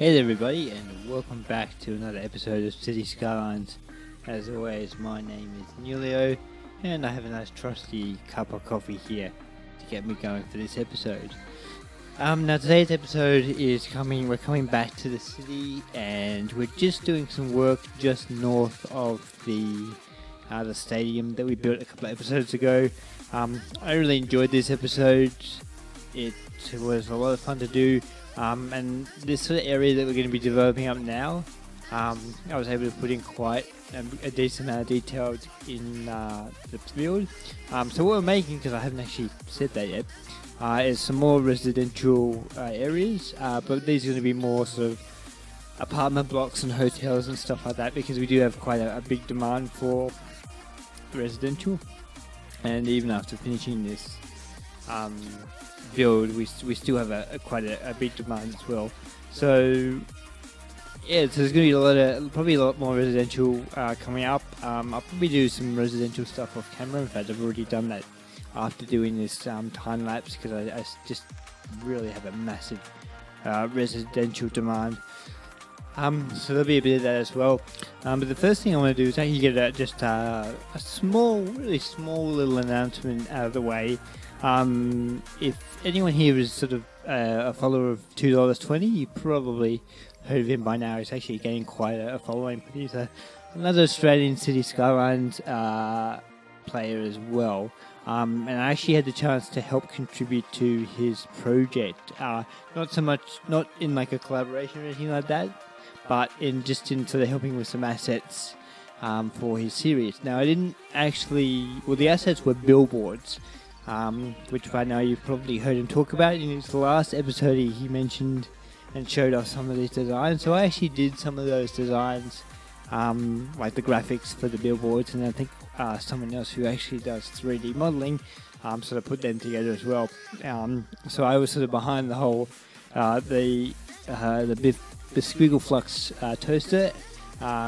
Hey there everybody, and welcome back to another episode of City Skylines. As always, my name is Nulio, and I have a nice trusty cup of coffee here to get me going for this episode. Now today's episode is we're coming back to the city, and we're just doing some work just north of the stadium that we built a couple of episodes ago. I really enjoyed this episode. It was a lot of fun to do. And this sort of area that we're going to be developing up now, I was able to put in quite a decent amount of detail in the build. So what we're making, because I haven't actually said that yet, is some more residential areas, but these are going to be more sort of apartment blocks and hotels and stuff like that, because we do have quite a big demand for residential. And even after finishing this build, we still have quite a big demand as well. So yeah, so there's going to be probably a lot more residential coming up. I'll probably do some residential stuff off camera. In fact, I've already done that after doing this time lapse, because I just really have a massive residential demand. So there'll be a bit of that as well. But the first thing I want to do is actually get a really small little announcement out of the way. If anyone here is sort of a follower of $2.20, you probably heard of him by now. He's actually getting quite a following, but he's another Australian City Skylines player as well. And I actually had the chance to help contribute to his project. Not in like a collaboration or anything like that, but in sort of helping with some assets for his series. Now, the assets were billboards. Which by now you've probably heard him talk about. In his last episode he mentioned and showed us some of these designs, so I actually did some of those designs, like the graphics for the billboards, and I think someone else who actually does 3D modelling sort of put them together as well. So I was sort of behind the whole the Squiggle Flux toaster,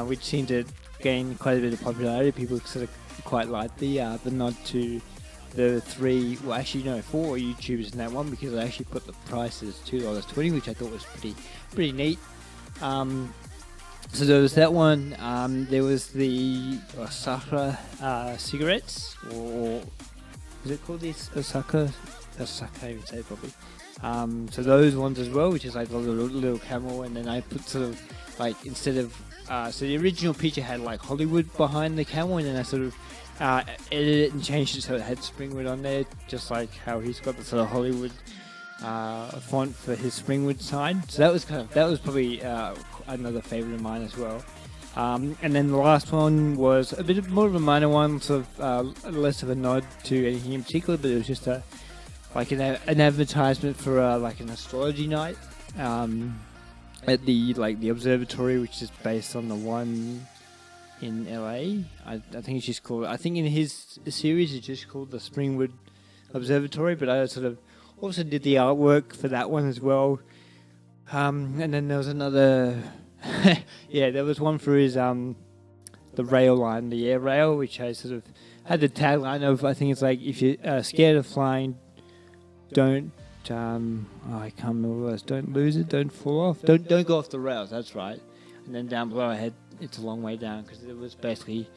which seemed to gain quite a bit of popularity. People sort of quite liked the nod to the four YouTubers in that one, because I actually put the price as $2.20, which I thought was pretty neat. So there was that one. There was the Osaka cigarettes, or is it called this Osaka? I can't even say it properly. So those ones as well, which is like a little camel, and then I put sort of like, instead of so the original picture had like Hollywood behind the camel, and then I sort of edited it and changed it so it had Springwood on there, just like how he's got the sort of Hollywood font for his Springwood sign. So that was probably another favourite of mine as well. And then the last one was a bit more of a minor one, sort of less of a nod to anything in particular, but it was just an advertisement for like an astrology night at the observatory, which is based on the one in LA. I think it's just called, I think in his series it's just called the Springwood Observatory, but I sort of also did the artwork for that one as well. And then there was another there was one for his the rail line, the air rail, which I sort of had the tagline of, I think it's like, if you're scared of flying, don't I can't remember what it was. Don't lose it, don't fall off, don't go off the rails, that's right. And then down below I had It's a Long Way Down, because it was basically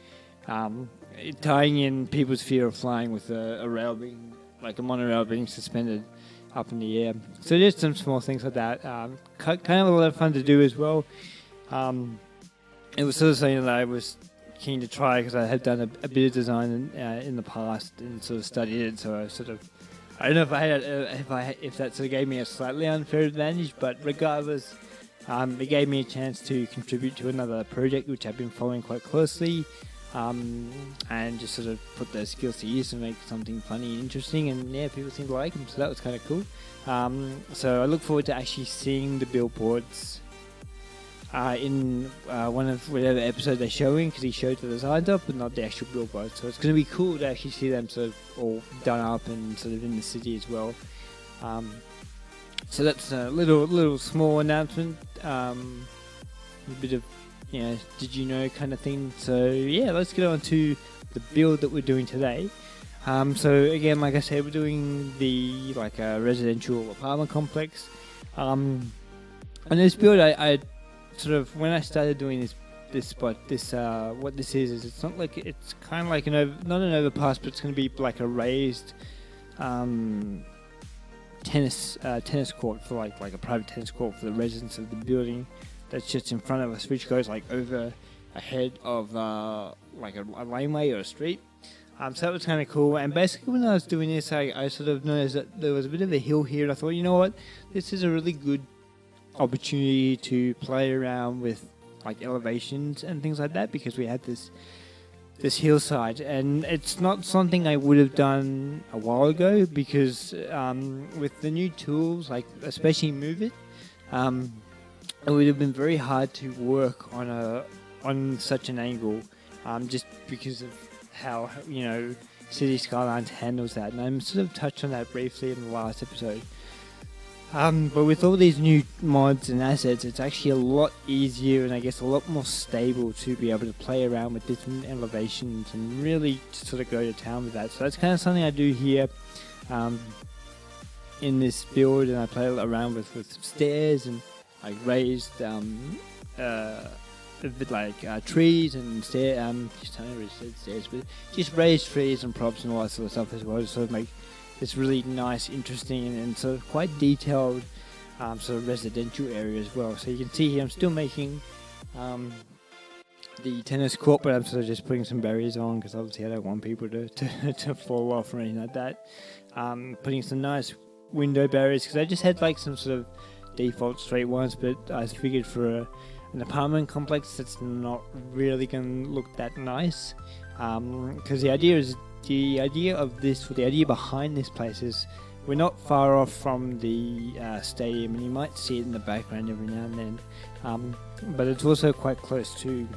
tying in people's fear of flying with a rail being, like a monorail being suspended up in the air. So just some small things like that. Kind of a lot of fun to do as well. It was sort of something that I was keen to try, because I had done a bit of design in the past and sort of studied it. So I sort of, I don't know if that sort of gave me a slightly unfair advantage, but regardless, it gave me a chance to contribute to another project which I've been following quite closely, and just sort of put those skills to use and make something funny and interesting, and yeah, people seem to like them, so that was kind of cool. So I look forward to actually seeing the billboards in one of whatever episode they're showing, because he showed the designs up but not the actual billboards, so it's going to be cool to actually see them sort of all done up and sort of in the city as well. So that's a little small announcement, a bit of, did you know kind of thing. So yeah, let's get on to the build that we're doing today. So again, like I said, we're doing the residential apartment complex. And this build, I sort of, when I started doing this spot, what this is it's not like, it's kind of like not an overpass, but it's going to be like a raised tennis court for like a private tennis court for the residents of the building that's just in front of us, which goes like over ahead of like a laneway or a street. So that was kind of cool. And basically when I was doing this, I sort of noticed that there was a bit of a hill here, and I thought, you know what, this is a really good opportunity to play around with like elevations and things like that, because we had this hillside, and it's not something I would have done a while ago, because with the new tools, like especially Move It, it would have been very hard to work on such an angle, just because of how City Skylines handles that. And I sort of touched on that briefly in the last episode. But with all these new mods and assets, it's actually a lot easier and I guess a lot more stable to be able to play around with different elevations and really sort of go to town with that. So that's kind of something I do here in this build, and I play around with stairs and like raised a bit like trees and just raised trees and props and all that sort of stuff as well, to sort of make this really nice, interesting, and sort of quite detailed sort of residential area as well. So you can see here I'm still making the tennis court, but I'm sort of just putting some barriers on, because obviously I don't want people to fall off or anything like that. Putting some nice window barriers, because I just had like some sort of default straight ones, but I figured for an apartment complex that's not really going to look that nice, because the idea behind this place is we're not far off from the stadium, and you might see it in the background every now and then, but it's also quite close to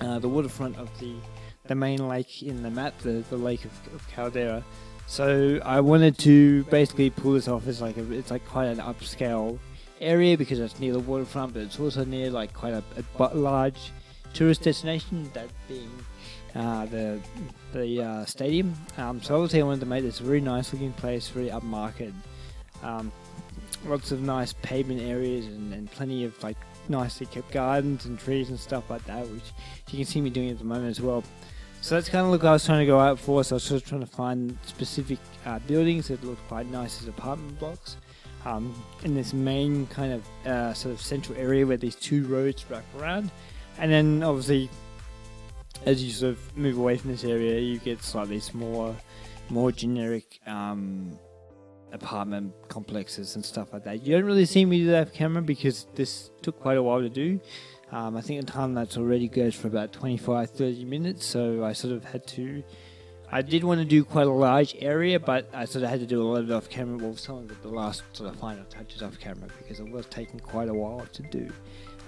the waterfront of the main lake in the map, the lake of Caldera. So I wanted to basically pull this off as it's like quite an upscale area, because it's near the waterfront, but it's also near like quite a large tourist destination, that being the stadium. So obviously I wanted to make this a very nice looking place, very upmarket, lots of nice pavement areas and plenty of like nicely kept gardens and trees and stuff like that, which you can see me doing at the moment as well. So that's kind of look I was trying to go out for. So I was sort of trying to find specific buildings that look quite nice as apartment blocks in this main kind of sort of central area where these two roads wrap around. And then obviously as you sort of move away from this area, you get slightly smaller, more generic apartment complexes and stuff like that. You don't really see me do that off camera, because this took quite a while to do. I think the time lapse already goes for about 25-30 minutes, so I sort of had to... I did want to do quite a large area, but I sort of had to do a lot of it off camera, well, some of the last sort of final touches off camera, because it was taking quite a while to do.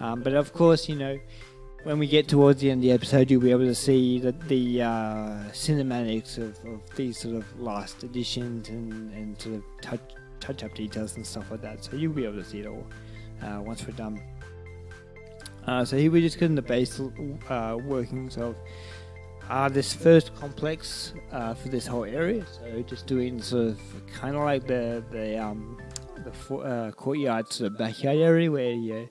But of course, when we get towards the end of the episode, you'll be able to see the cinematics of these sort of last additions and sort of touch-up details and stuff like that. So you'll be able to see it all once we're done. So here we're just getting the base workings of this first complex for this whole area. So just doing sort of kind of like the courtyard sort of backyard area where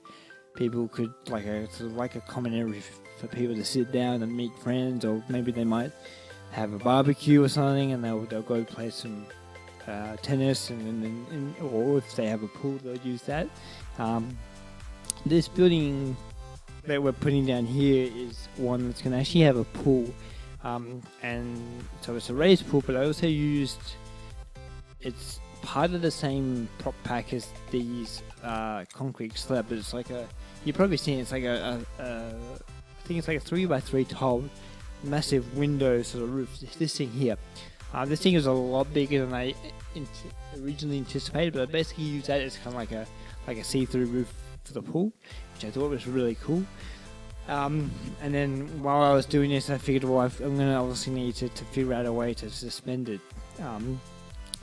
people could like a common area for people to sit down and meet friends, or maybe they might have a barbecue or something, and they'll go play some tennis, or if they have a pool, they'll use that. This building that we're putting down here is one that's going to actually have a pool, and so it's a raised pool, but I also used, it's part of the same prop pack as these concrete slab, but it's like you've probably seen it's like I think it's like a 3x3 tall massive window sort of roof. This thing here, this thing is a lot bigger than I originally anticipated, but I basically used that as kind of like a see-through roof for the pool, which I thought was really cool. And then while I was doing this, I figured, well, I'm going to obviously need to figure out a way to suspend it. And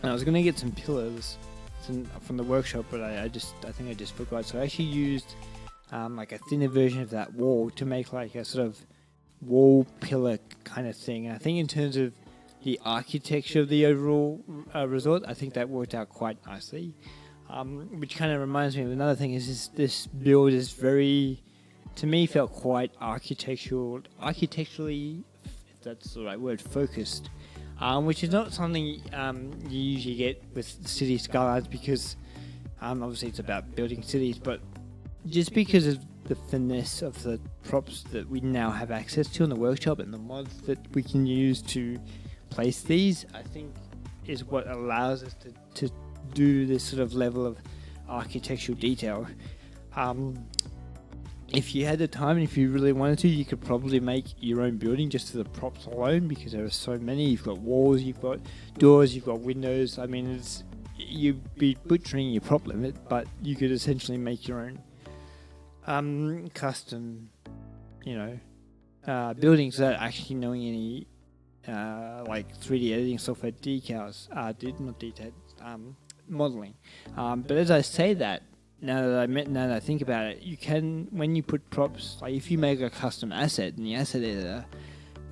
I was going to get some pillars from the workshop, but I think I just forgot. So I actually used like a thinner version of that wall to make like a sort of wall pillar kind of thing. And I think in terms of the architecture of the overall resort, I think that worked out quite nicely. Which kind of reminds me of another thing is this build is very, to me, felt quite architecturally, if that's the right word, focused, which is not something you usually get with the city skylines because obviously it's about building cities, but just because of the finesse of the props that we now have access to in the workshop and the mods that we can use to place these, I think is what allows us to do this sort of level of architectural detail. If you had the time and if you really wanted to, you could probably make your own building just to the props alone, because there are so many. You've got walls, you've got doors, you've got windows. I mean, you'd be butchering your prop limit, but you could essentially make your own custom, buildings without actually knowing any like 3D editing software modeling. But as I say that, now that I think about it, you can, when you put props, like if you make a custom asset in the asset editor,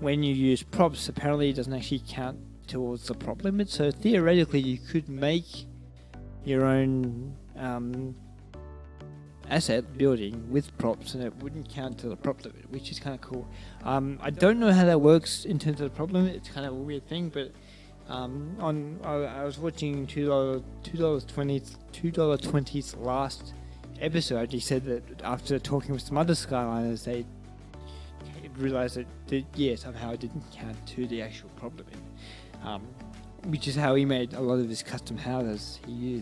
when you use props, apparently it doesn't actually count towards the prop limit. So theoretically, you could make your own asset building with props, and it wouldn't count to the prop limit, which is kind of cool. I don't know how that works in terms of the prop limit. It's kind of a weird thing, but I was watching $2.20's last episode. He said that after talking with some other Skyliners, they realised that somehow it didn't count to the actual prop limit, which is how he made a lot of his custom houses. He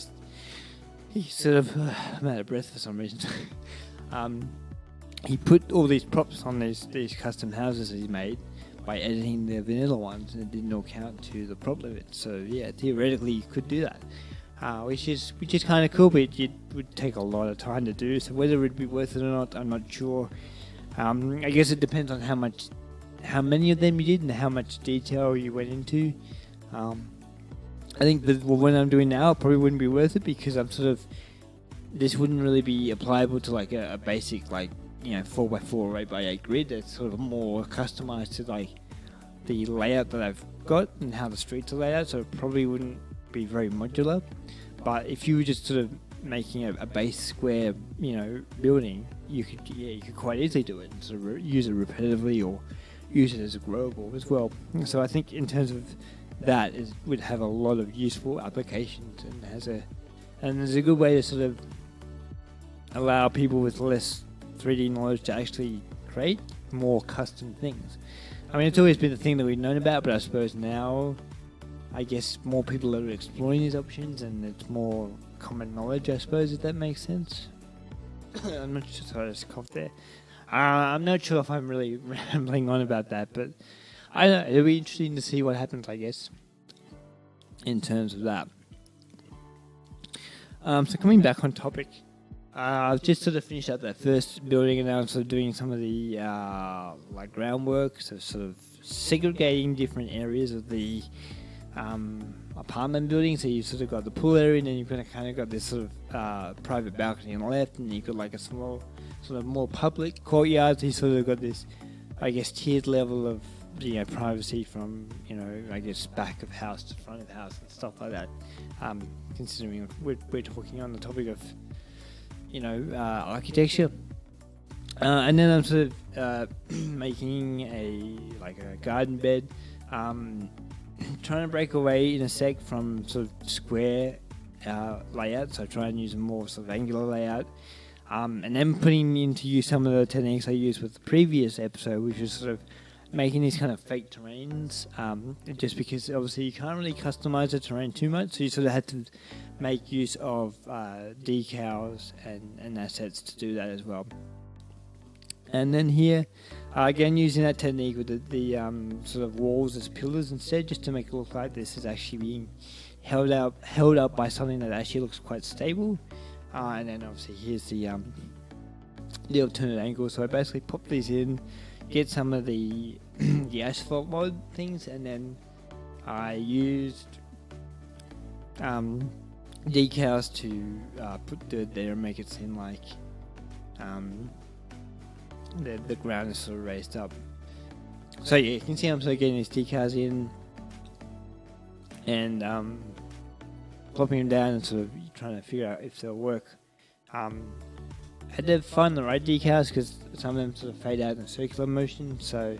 sort of, I'm out of breath for some reason. He put all these props on these custom houses that he made by editing the vanilla ones, and it didn't all count to the prop limit. So yeah, theoretically you could do that, which is kind of cool, but it would take a lot of time to do. So whether it'd be worth it or not, I'm not sure. I guess it depends on how many of them you did and how much detail you went into. I think that what I'm doing now probably wouldn't be worth it, because this wouldn't really be applicable to like a basic 4x4 or 8x8 grid. That's sort of more customized to like the layout that I've got and how the streets are laid out, so it probably wouldn't be very modular. But if you were just sort of making a base square building, you could quite easily do it and sort of use it repetitively or use it as a growable as well. So I think in terms of that, it would have a lot of useful applications, and there's a good way to sort of allow people with less 3D knowledge to actually create more custom things. I mean, it's always been a thing that we've known about, but I suppose now, I guess more people are exploring these options, and it's more common knowledge, I suppose, if that makes sense. I'm not sure, sorry, I just coughed there. I'm not sure if I'm really rambling on about that, but I don't know, it'll be interesting to see what happens, I guess, in terms of that. So coming back on topic, I've just sort of finished up that first building, and now I'm sort of doing some of the groundwork, so sort of segregating different areas of the apartment building. So you've sort of got the pool area, and then you've kind of got this sort of private balcony on the left, and you've got like a small sort of more public courtyard. So you sort of got this, I guess, tiered level of privacy from I guess back of house to front of house and stuff like that. Considering we're talking on the topic of architecture, and then I'm sort of making a garden bed, trying to break away in a sec from sort of square layout, so I try and use a more sort of angular layout, and then putting into use some of the techniques I used with the previous episode, which was sort of making these kind of fake terrains, just because obviously you can't really customize the terrain too much, so you sort of had to make use of decals and assets to do that as well. And then here, again using that technique with the sort of walls as pillars instead, just to make it look like this is actually being held up by something that actually looks quite stable. And then obviously here's the alternate angle, so I basically pop these in, get some of the asphalt mod things, and then I used decals to put dirt there and make it seem like the ground is sort of raised up. So yeah, you can see I'm sort of getting these decals in, and plopping them down and sort of trying to figure out if they'll work. Had to find the right decals because some of them sort of fade out in a circular motion, so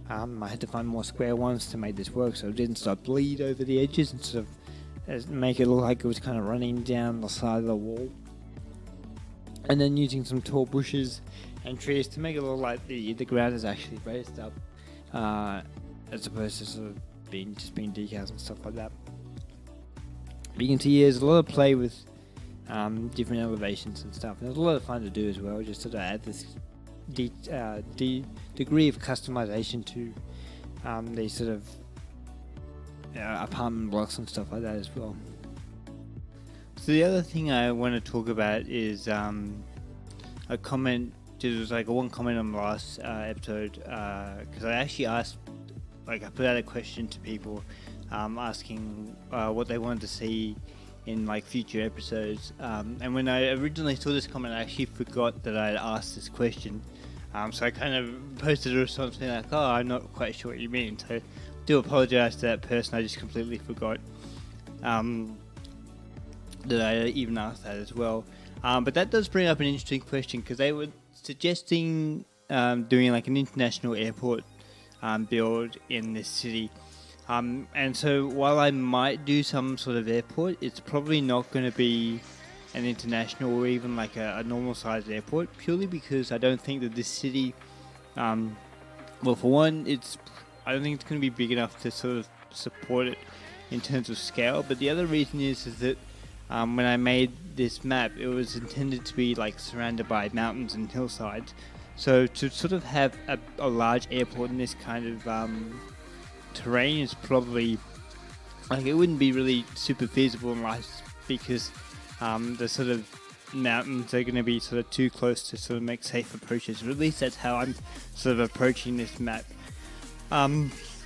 I had to find more square ones to make this work so it didn't start bleed over the edges and sort of make it look like it was kind of running down the side of the wall. And then using some tall bushes and trees to make it look like the ground is actually raised up, as opposed to sort of being decals and stuff like that. But you can see there's a lot of play with different elevations and stuff. And there's a lot of fun to do as well, just to add this degree of customization to these sort of apartment blocks and stuff like that as well. So the other thing I want to talk about is a comment. There was like one comment on the last episode because I actually asked, I put out a question to people asking what they wanted to see in like future episodes. And when I originally saw this comment, I actually forgot that I had asked this question. So I kind of posted a response saying like, "Oh, I'm not quite sure what you mean." So I do apologise to that person. I just completely forgot that I even asked that as well. But that does bring up an interesting question because they were suggesting doing like an international airport build in this city. And so while I might do some sort of airport, it's probably not going to be an international or even like a normal sized airport, purely because I don't think that this city, well, for one, I don't think it's going to be big enough to sort of support it in terms of scale. But the other reason is that when I made this map, it was intended to be like surrounded by mountains and hillsides. So to sort of have a large airport in this kind of terrain is probably like it wouldn't be really super feasible in life because the sort of mountains are going to be sort of too close to sort of make safe approaches. Or at least that's how I'm sort of approaching this map.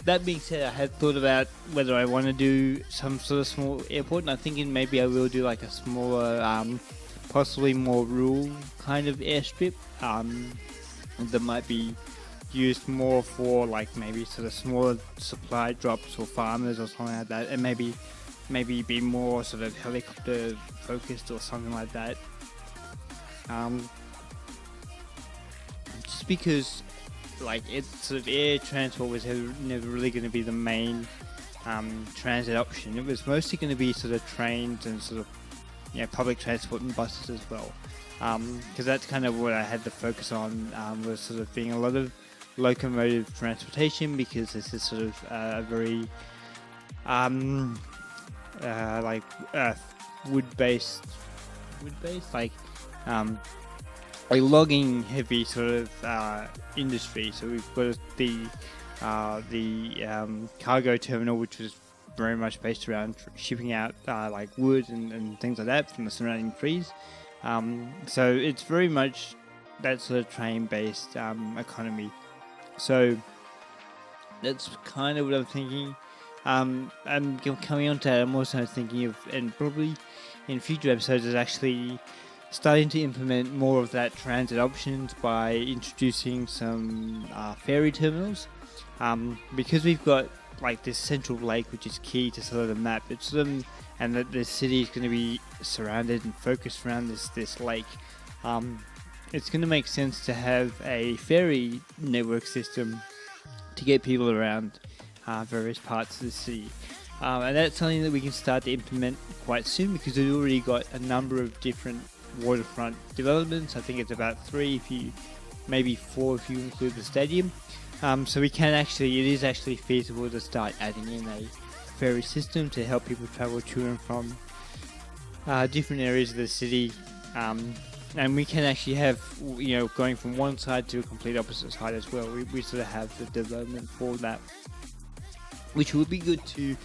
That being said, I had thought about whether I want to do some sort of small airport, and I'm thinking maybe I will do like a smaller, possibly more rural kind of airstrip that might be used more for like maybe sort of smaller supply drops or farmers or something like that, and maybe be more sort of helicopter focused or something like that. Just because like it's sort of air transport was never really going to be the main transit option. It was mostly going to be sort of trains and sort of public transport and buses as well, because that's kind of what I had to focus on, was sort of being a lot of locomotive transportation, because this is sort of a very wood-based like a logging heavy sort of industry. So we've got the cargo terminal, which was very much based around shipping out like wood and things like that from the surrounding trees. So it's very much that sort of train-based economy. So that's kind of what I'm thinking. And coming on to that, I'm also thinking of, and probably in future episodes, is actually starting to implement more of that transit options by introducing some ferry terminals. Because we've got like this central lake, which is key to sort of the map. And that the city is going to be surrounded and focused around this lake. It's going to make sense to have a ferry network system to get people around various parts of the city. And that's something that we can start to implement quite soon, because we've already got a number of different waterfront developments. I think it's about 3, maybe 4 if you include the stadium. So we can it is actually feasible to start adding in a ferry system to help people travel to and from different areas of the city. And we can actually have, going from one side to a complete opposite side as well. We sort of have the development for that, which would be good to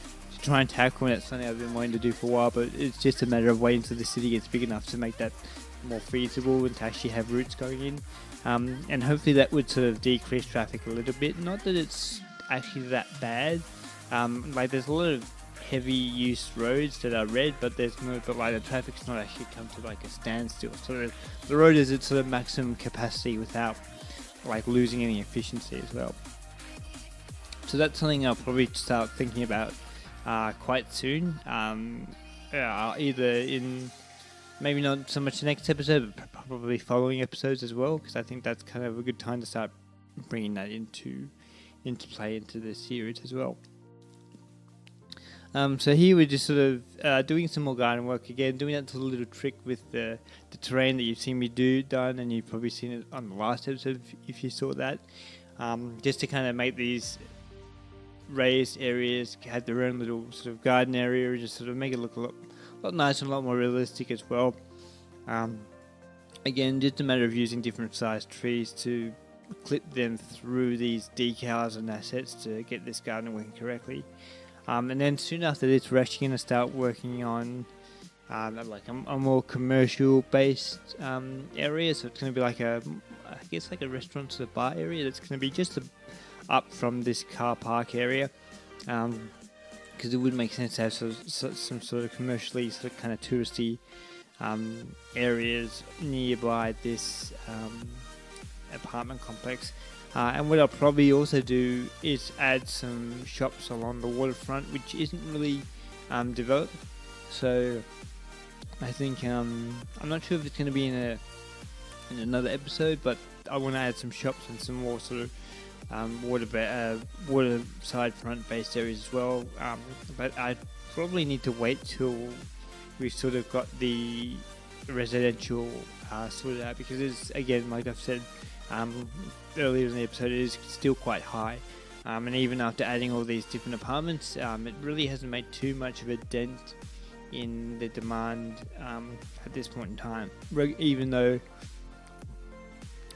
try and tackle, and it's something I've been wanting to do for a while, but it's just a matter of waiting until the city gets big enough to make that more feasible and to actually have routes going in. And hopefully that would sort of decrease traffic a little bit. Not that it's actually that bad. There's a lot of heavy use roads that are red, but the traffic's not actually come to like a standstill. So the road is at sort of maximum capacity without like losing any efficiency as well. So that's something I'll probably start thinking about quite soon. either in maybe not so much the next episode, but probably following episodes as well, because I think that's kind of a good time to start bringing that into play into the series as well. So here we're just sort of doing some more garden work again, doing that little trick with the terrain that you've seen me done, and you've probably seen it on the last episode if you saw that. Just to kind of make these raised areas have their own little sort of garden area, just sort of make it look a lot nicer and a lot more realistic as well. Again, just a matter of using different sized trees to clip them through these decals and assets to get this garden working correctly. And then soon after this, we're actually going to start working on like a more commercial based area. So it's going to be like I guess like a restaurant to the bar area that's going to be just up from this car park area, because it would make sense to have some sort of commercially sort of kind of touristy areas nearby this apartment complex. And what I'll probably also do is add some shops along the waterfront, which isn't really developed. So I think I'm not sure if it's going to be in another episode, but I want to add some shops and some more sort of water side front based areas as well. But I probably need to wait till we've sort of got the residential sorted out, because it's, again, like I've said earlier in the episode, it is still quite high, and even after adding all these different apartments, it really hasn't made too much of a dent in the demand at this point in time, even though,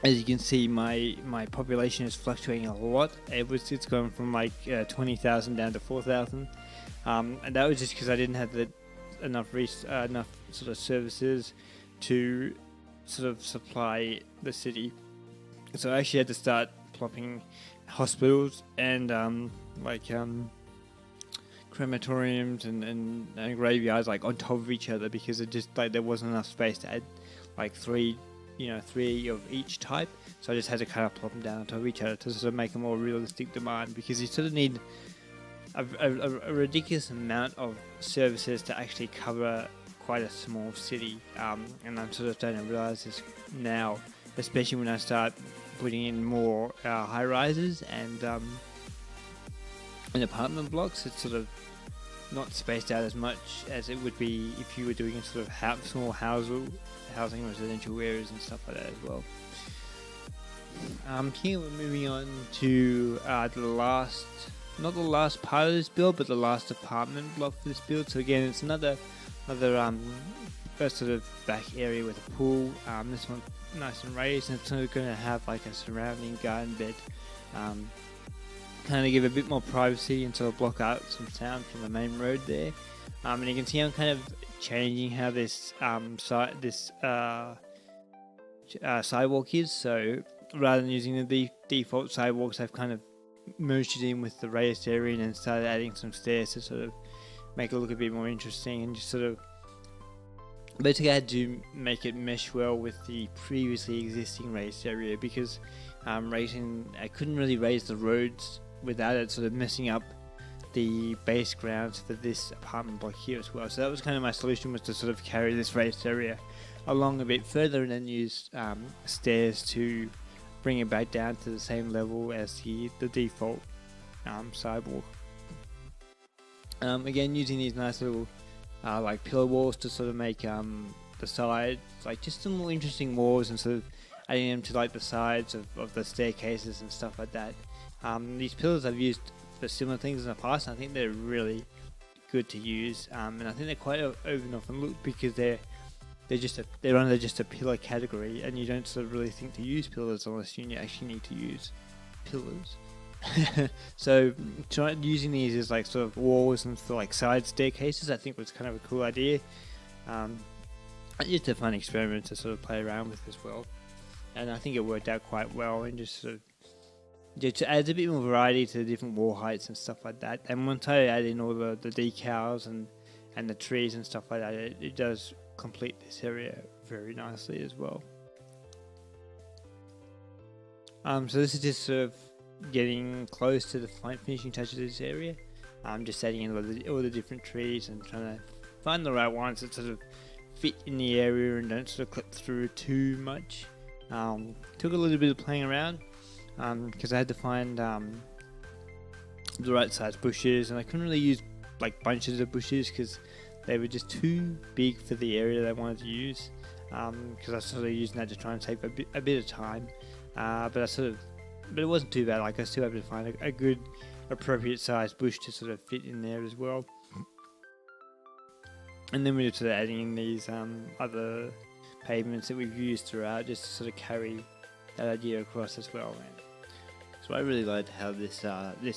as you can see, my population is fluctuating a lot. It's gone from like 20,000 down to 4,000, and that was just because I didn't have enough sort of services to sort of supply the city. So I actually had to start plopping hospitals and crematoriums and graveyards like on top of each other, because it just like there wasn't enough space to add like three of each type. So I just had to kind of plop them down on top of each other to sort of make a more realistic demand, because you sort of need a ridiculous amount of services to actually cover quite a small city, and I'm sort of starting to realize this now, especially when I start putting in more high rises and apartment blocks. It's sort of not spaced out as much as it would be if you were doing a sort of small housing residential areas and stuff like that as well. Here we're moving on to not the last part of this build, but the last apartment block for this build. So again, it's another first sort of back area with a pool. This one nice and raised, and it's sort of going to have like a surrounding garden bed, kind of give a bit more privacy and sort of block out some sound from the main road there. And you can see I'm kind of changing how this sidewalk is. So rather than using the default sidewalks, I've kind of merged it in with the raised area and then started adding some stairs to sort of make it look a bit more interesting, and just sort of basically I had to make it mesh well with the previously existing raised area, because I couldn't really raise the roads without it sort of messing up the base grounds for this apartment block here as well. So that was kind of my solution, was to sort of carry this raised area along a bit further and then use stairs to bring it back down to the same level as the default sidewalk. Again, using these nice little like pillar walls to sort of make the sides like just some more interesting walls, and sort of adding them to like the sides of the staircases and stuff like that. These pillars I've used for similar things in the past, and I think they're really good to use, and I think they're quite often looked, because they're under just a pillar category, and you don't sort of really think to use pillars unless you actually need to use pillars. So using these as like sort of walls and for like side staircases, I think was kind of a cool idea. Just a fun experiment to sort of play around with as well, and I think it worked out quite well, and just sort of just adds a bit more variety to the different wall heights and stuff like that. And once I add in all the decals and the trees and stuff like that, it does complete this area very nicely as well. So this is just sort of getting close to the finishing touches of this area. I'm just adding in all the different trees and trying to find the right ones that sort of fit in the area and don't sort of clip through too much. Took a little bit of playing around because I had to find the right size bushes, and I couldn't really use like bunches of bushes because they were just too big for the area that I wanted to use. Because I was sort of using that to try and save a bit of time, but it wasn't too bad. Like I still able to find a good, appropriate sized bush to sort of fit in there as well. And then we were sort of adding in these other pavements that we've used throughout, just to sort of carry that idea across as well. So I really liked how this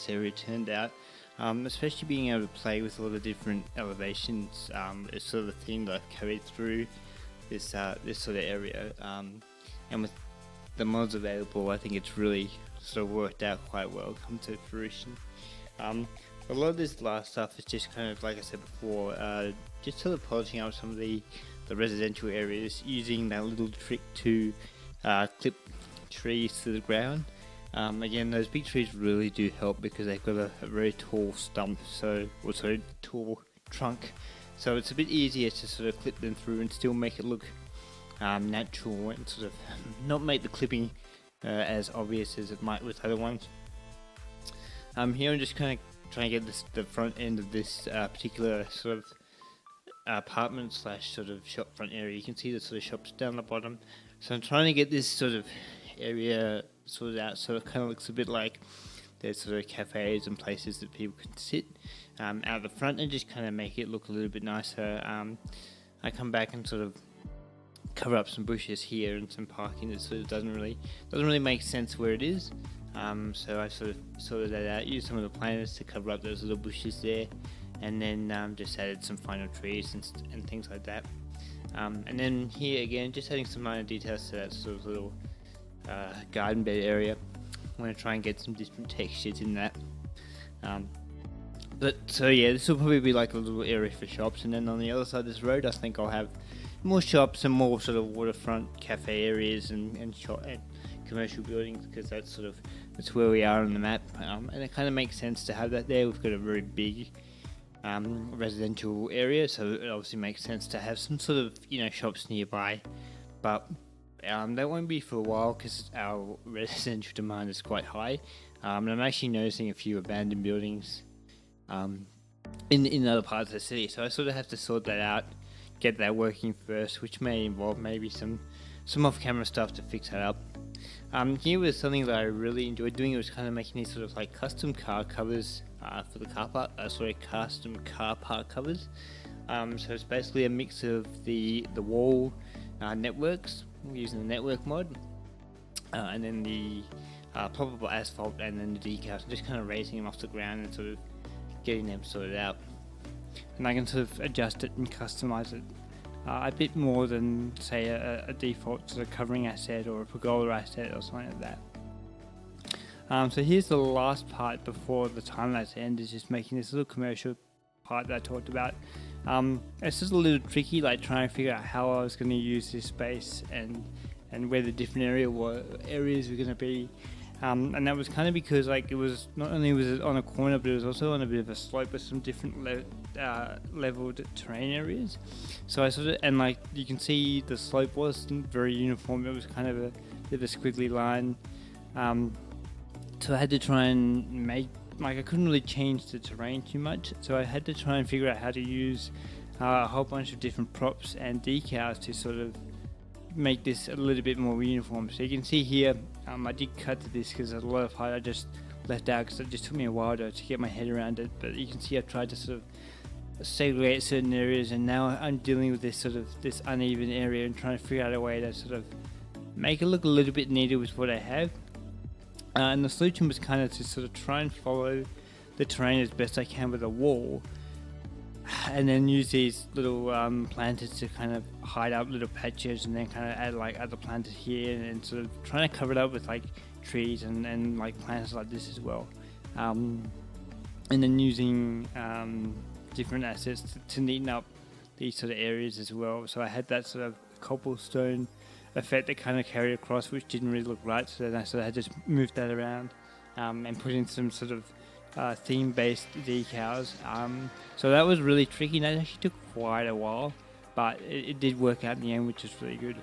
area turned out, especially being able to play with all the different elevations. It's sort of a theme that I've carried through this sort of area, and with the mods available, I think it's really sort of worked out quite well, come to fruition. A lot of this last stuff is just kind of, like I said before, just sort of polishing up some of the residential areas, using that little trick to clip trees to the ground. Again, those big trees really do help because they've got a very tall stump, so also tall trunk. So it's a bit easier to sort of clip them through and still make it look natural, and sort of not make the clipping as obvious as it might with other ones. Here I'm just kind of trying to get the front end of this particular sort of apartment slash sort of shop front area. You can see the sort of shops down the bottom. So I'm trying to get this sort of area sorted out so it kind of looks a bit like there's sort of cafes and places that people can sit out the front, and just kind of make it look a little bit nicer. I come back and sort of cover up some bushes here and some parking that sort of doesn't really make sense where it is. So I sort of sorted that out, used some of the planters to cover up those little bushes there, and then just added some final trees and things like that. And then here again, just adding some minor details to that sort of little garden bed area. I'm going to try and get some different textures in that. But so yeah, this will probably be like a little area for shops, and then on the other side of this road I think I'll have more shops and more sort of waterfront cafe areas and commercial buildings, because that's where we are on the map, and it kind of makes sense to have that there. We've got a very big residential area, so it obviously makes sense to have some sort of shops nearby, but that won't be for a while because our residential demand is quite high, and I'm actually noticing a few abandoned buildings in other parts of the city, so I sort of have to sort that out, get that working first, which may involve maybe some off-camera stuff to fix that up. Here was something that I really enjoyed doing. It was kind of making these sort of like custom car covers for the car park. Custom car park covers. So it's basically a mix of the wall networks, using the network mod, and then the ploppable asphalt, and then the decals, and just kind of raising them off the ground and sort of getting them sorted out. And I can sort of adjust it and customize it a bit more than, say, a default sort of covering asset or a pergola asset or something like that. So here's the last part before the time-lapse end, is just making this little commercial part that I talked about. It's just a little tricky, like trying to figure out how I was going to use this space and where the different areas were going to be. And that was kind of because it was not only was it on a corner, but it was also on a bit of a slope with some different leveled terrain areas. So I you can see the slope wasn't very uniform. It was kind of a bit of a squiggly line. So I had to try and make, I couldn't really change the terrain too much. So I had to try and figure out how to use a whole bunch of different props and decals to sort of make this a little bit more uniform. So you can see here, I did cut to this because there's a lot of height I just left out because it just took me a while to get my head around it. But you can see I tried to sort of segregate certain areas, and now I'm dealing with this uneven area and trying to figure out a way to sort of make it look a little bit neater with what I have. And the solution was kind of to sort of try and follow the terrain as best I can with a wall, and then use these little planters to kind of hide up little patches, and then kind of add like other planters here, and sort of trying to cover it up with like trees and like planters like this as well, and then using different assets to neaten up these sort of areas as well. So I had that sort of cobblestone effect that kind of carried across, which didn't really look right, so then I sort of had to move that around and put in some sort of theme-based decals. So that was really tricky. That actually took quite a while, but it did work out in the end, which is really good.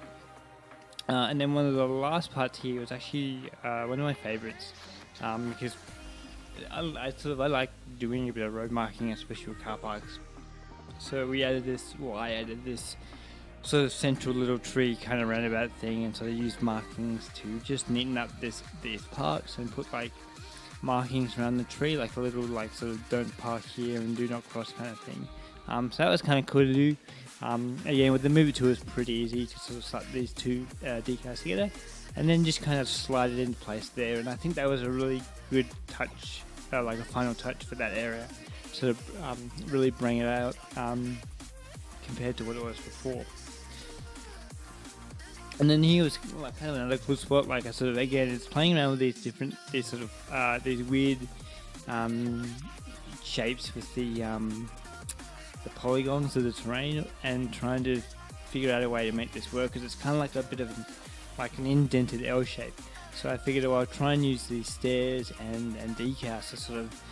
And then one of the last parts here was actually one of my favorites, because I like doing a bit of road marking, especially with car parks. So I added this sort of central little tree kind of roundabout thing, and so they used markings to just neaten up these parks and put like markings around the tree, like a little like sort of don't park here and do not cross kind of thing. So that was kind of cool to do. Again, with the Move It tool, it's pretty easy to sort of slap these two decals together and then just kind of slide it into place there. And I think that was a really good touch, like a final touch for that area, sort of really bring it out compared to what it was before. And then here was like kind of another cool spot, like I sort of, again, it's playing around with these weird shapes with the polygons of the terrain, and trying to figure out a way to make this work, because it's kind of like a bit of an indented L shape. So I figured, well, I'll try and use these stairs and decals to sort of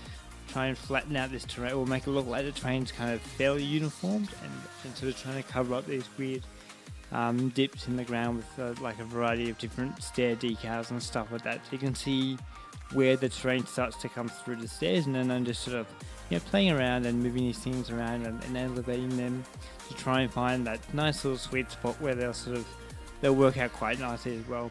try and flatten out this terrain, or make it look like the terrain's kind of fairly uniformed, and sort of trying to cover up these weird dips in the ground with like a variety of different stair decals and stuff like that, so you can see where the terrain starts to come through the stairs. And then I'm just sort of playing around and moving these things around and elevating them to try and find that nice little sweet spot where they'll work out quite nicely as well.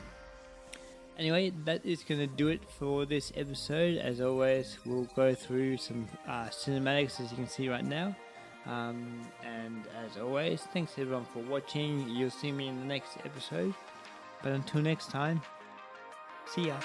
Anyway, that is going to do it for this episode. As always, we'll go through some cinematics, as you can see right now. And as always, thanks everyone for watching. You'll see me in the next episode. But until next time, see ya.